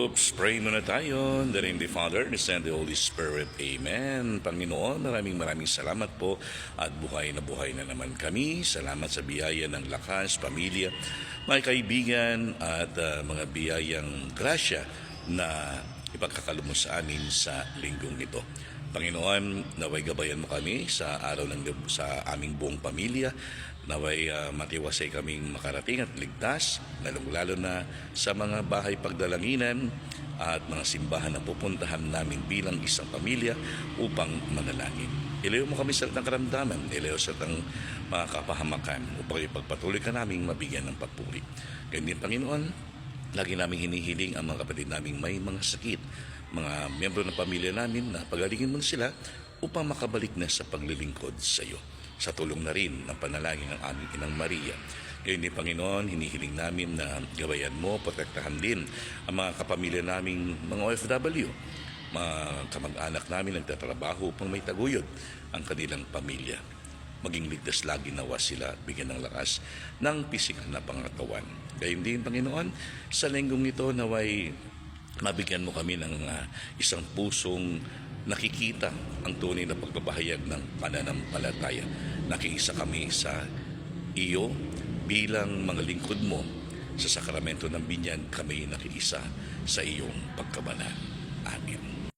Oops, pray muna tayo. In the name of the Father, the Son, and the Holy Spirit. Amen. Panginoon, maraming salamat po at buhay na naman kami. Salamat sa biyaya ng lakas, pamilya, mga kaibigan at mga biyayang grasya na ipagkakalo mo sa amin sa linggong ito. Panginoon, naway gabayan mo kami sa araw sa aming buong pamilya. Naway matiwasay kaming makarating at ligtas, lalong-lalo na sa mga bahay pagdalanginan at mga simbahan na pupuntahan namin bilang isang pamilya upang manalangin. Ilayo mo kami sa lahat ng karamdaman, ilayo sa lahat ng mga kapahamakan upang ipagpatuloy ka naming mabigyan ng papuri. Ganyan, Panginoon, lagi naming hinihiling ang mga kapatid naming may mga sakit, mga miyembro ng pamilya namin na pagalingin mo sila upang makabalik na sa paglilingkod sa iyo. Sa tulong na rin ng panalangin ng aming Inang Maria. Ngayon din, Panginoon, hinihiling namin na gabayan mo, protektahan din ang mga kapamilya naming mga OFW, mga kamag-anak namin nagtatrabaho upang may taguyod ang kanilang pamilya. Maging ligtas lagi nawa sila at bigyan ng lakas ng pisikal na pangatawan. Ngayon din, Panginoon, sa linggong ito naway mabigyan mo kami ng isang pusong nakikita ang tunay na pagpapahayag ng pananampalataya. Nakiisa kami sa iyo bilang mga lingkod mo. Sa sakramento ng binyan kami nakiisa sa iyong pagkabanal. Amen.